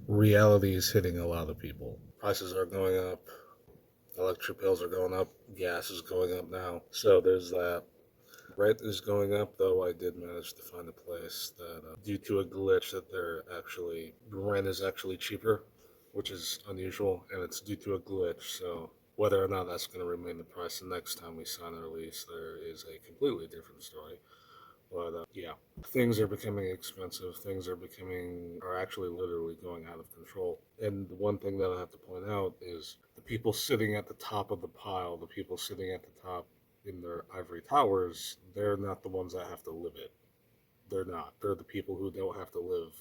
reality is hitting a lot of people. Prices are going up, electric bills are going up, gas is going up now. So there's that. Rent is going up, though I did manage to find a place that, due to a glitch, that rent is actually cheaper, which is unusual, and it's due to a glitch. So whether or not that's going to remain the price the next time we sign our lease, there is a completely different story. But yeah, things are becoming expensive. Are actually literally going out of control. And the one thing that I have to point out is the people sitting at the top of the pile, the people sitting at the top in their ivory towers, they're not the ones that have to live it. They're not. They're the people who don't have to live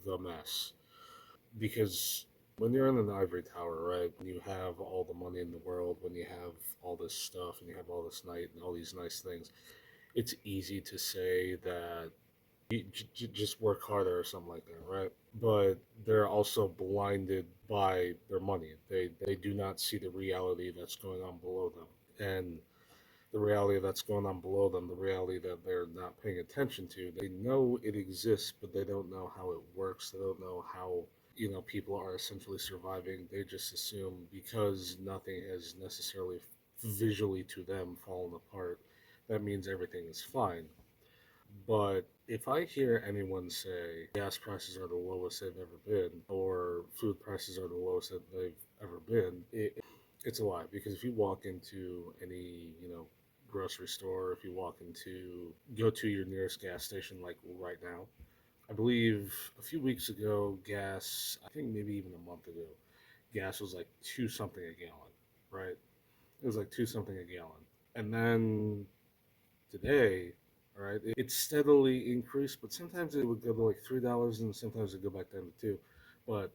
the mess. Because when you're in an ivory tower, right, when you have all the money in the world, when you have all this stuff and you have all this night and all these nice things, it's easy to say that just work harder or something like that, right? But they're also blinded by their money. They do not see the reality that's going on below them, and the reality that's going on below them, the reality that they're not paying attention to. They know it exists, but they don't know how it works. They don't know how people are essentially surviving. They just assume because nothing has necessarily visually to them fallen apart, that means everything is fine. But if I hear anyone say gas prices are the lowest they've ever been, or food prices are the lowest that they've ever been, it's a lie. Because if you walk into any, grocery store, if you go to your nearest gas station, like right now, I believe a few weeks ago, gas, I think maybe even a month ago, gas was like two something a gallon, right? It was like two something a gallon. And then today, all right, it steadily increased, but sometimes it would go to like $3, and sometimes it would go back down to two. But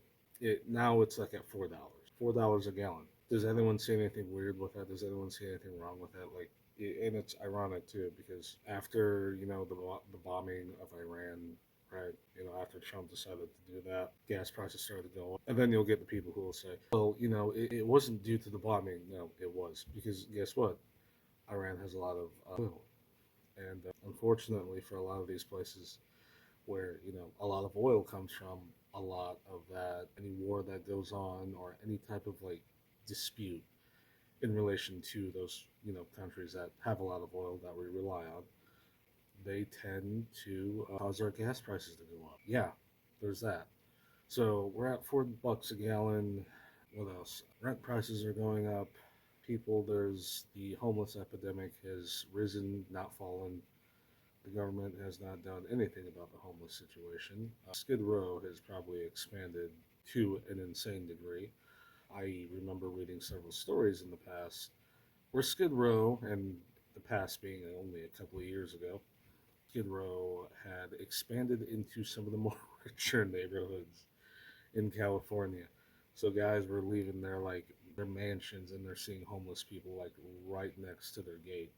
now it's like at $4 a gallon. Does anyone see anything weird with that? Does anyone see anything wrong with that? Like, and it's ironic too because after the bombing of Iran, right? After Trump decided to do that, gas prices started to go up, and then you'll get the people who will say, "Well, it wasn't due to the bombing." No, it was because guess what? Iran has a lot of oil. And unfortunately, for a lot of these places where a lot of oil comes from, a lot of that, any war that goes on or any type of like dispute in relation to those countries that have a lot of oil that we rely on, they tend to cause our gas prices to go up. Yeah, there's that. So we're at $4 a gallon. What else? Rent prices are going up. There's the homeless epidemic has risen, not fallen. The government has not done anything about the homeless situation. Skid Row has probably expanded to an insane degree. I remember reading several stories in the past where Skid Row, and the past being only a couple of years ago, Skid Row had expanded into some of the more richer neighborhoods in California. So guys were leaving their mansions and they're seeing homeless people like right next to their gate.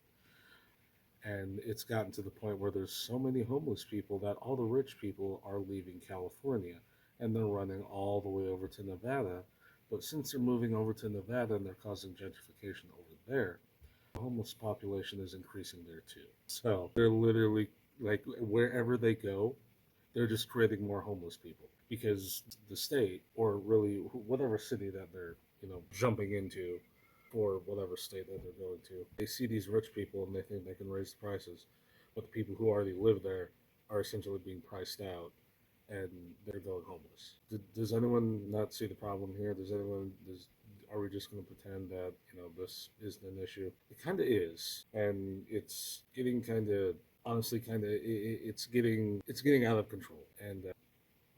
And it's gotten to the point where there's so many homeless people that all the rich people are leaving California and they're running all the way over to Nevada. But since they're moving over to Nevada and they're causing gentrification over there, the homeless population is increasing there too. So they're literally like wherever they go, they're just creating more homeless people because the state or really whatever city that they're jumping into for whatever state that they're going to, they see these rich people and they think they can raise the prices, but the people who already live there are essentially being priced out and they're going homeless. Does anyone not see the problem here? Are we just going to pretend that this isn't an issue? It kind of is, and it's getting kind of honestly kind of it's getting out of control, and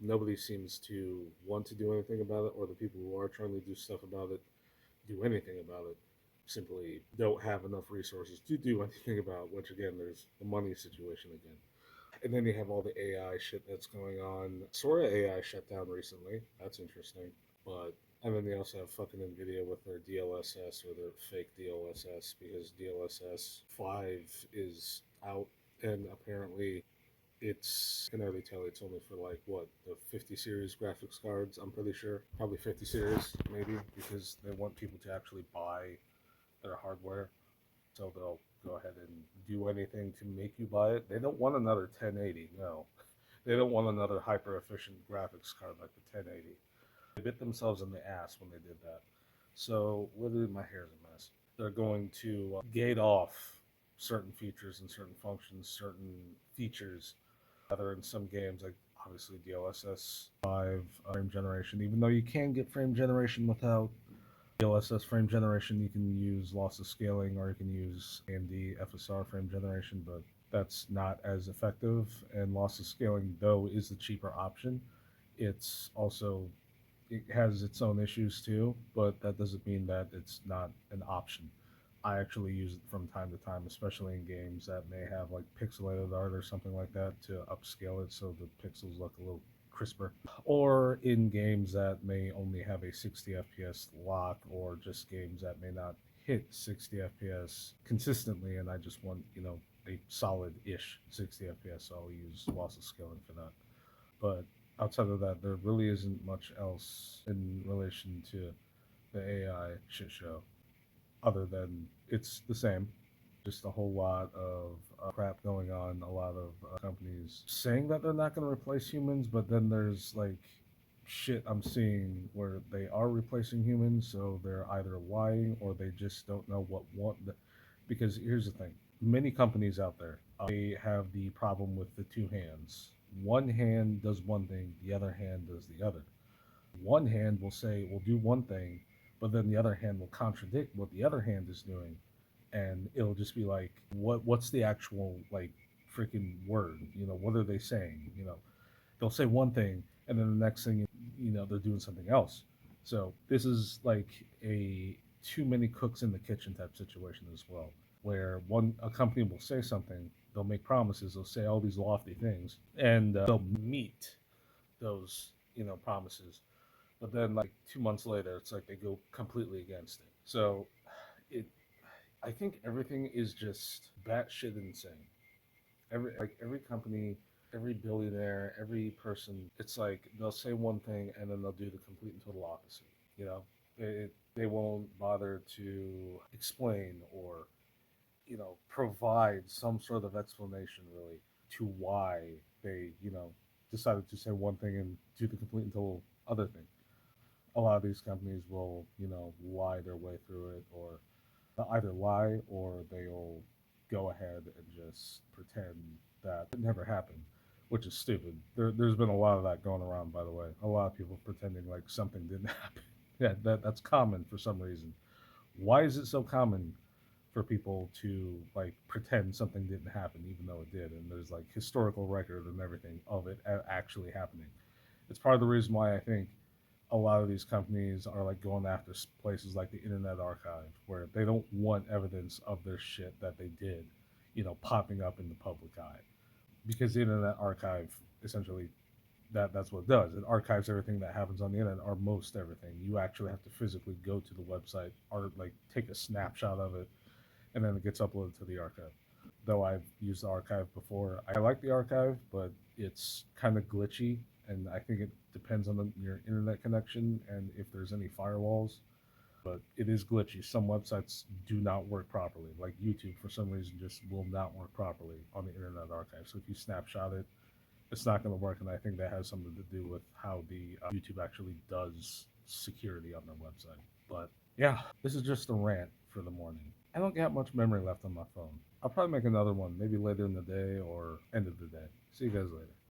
nobody seems to want to do anything about it, or the people who are trying to do stuff about it do anything about it simply don't have enough resources to do anything about, which again there's the money situation again. And then you have all the AI shit that's going on. Sora AI shut down recently. That's interesting. But and then they also have fucking Nvidia with their DLSS or their fake DLSS because DLSS 5 is out and apparently I can already tell it's only for like what the 50 series graphics cards. I'm pretty sure, probably 50 series maybe because they want people to actually buy their hardware, so they'll go ahead and do anything to make you buy it. They don't want another 1080. No, They don't want another hyper efficient graphics card like the 1080. They bit themselves in the ass when they did that. So literally, my hair's a mess. They're going to gate off certain features and certain functions, certain features that are in some games, like obviously DLSS 5 frame generation. Even though you can get frame generation without DLSS frame generation, you can use lossless scaling or you can use AMD FSR frame generation, but that's not as effective. And lossless scaling, though, is the cheaper option. It's also it has its own issues too, but that doesn't mean that it's not an option. I actually use it from time to time, especially in games that may have like pixelated art or something like that to upscale it so the pixels look a little crisper. Or in games that may only have a 60 FPS lock, or just games that may not hit 60 FPS consistently, and I just want, a solid ish 60 FPS, so I'll use lossless scaling for that. But outside of that, there really isn't much else in relation to the AI shit show, other than it's the same. Just a whole lot of crap going on. A lot of companies saying that they're not going to replace humans, but then there's like shit I'm seeing where they are replacing humans, so they're either lying or they just don't know what. Because here's the thing: many companies out there they have the problem with the two hands. One hand does one thing, the other hand does the other. One hand will say will do one thing, but then the other hand will contradict what the other hand is doing, and it'll just be like, what's the actual like freaking word? What are they saying? They'll say one thing, and then the next thing they're doing something else. So this is like a too many cooks in the kitchen type situation as well, where a company will say something, they'll make promises, they'll say all these lofty things, and they'll meet those promises, but then like 2 months later, it's like they go completely against it. So it, I think everything is just batshit insane. Every company, every billionaire, every person, it's like they'll say one thing and then they'll do the complete and total opposite. You know, they won't bother to explain or provide some sort of explanation really to why they decided to say one thing and do the complete and total other thing. A lot of these companies will lie their way through it, or they'll either lie or they'll go ahead and just pretend that it never happened, which is stupid. There's been a lot of that going around, by the way. A lot of people pretending like something didn't happen. Yeah, that's common for some reason. Why is it so common for people to like pretend something didn't happen even though it did, and there's like historical record and everything of it actually happening? It's part of the reason why I think a lot of these companies are like going after places like the Internet Archive, where they don't want evidence of their shit that they did, popping up in the public eye, because the Internet Archive essentially that's what it does. It archives everything that happens on the internet, or most everything. You actually have to physically go to the website or like take a snapshot of it, and then it gets uploaded to the archive. Though I've used the archive before, I like the archive, but it's kind of glitchy, and I think it depends on your internet connection and if there's any firewalls. But it is glitchy. Some websites do not work properly, like YouTube for some reason just will not work properly on the Internet Archive. So if you snapshot it, it's not going to work, and I think that has something to do with how the YouTube actually does security on their website. But yeah, this is just a rant for the morning. I don't got much memory left on my phone. I'll probably make another one, maybe later in the day or end of the day. See you guys later.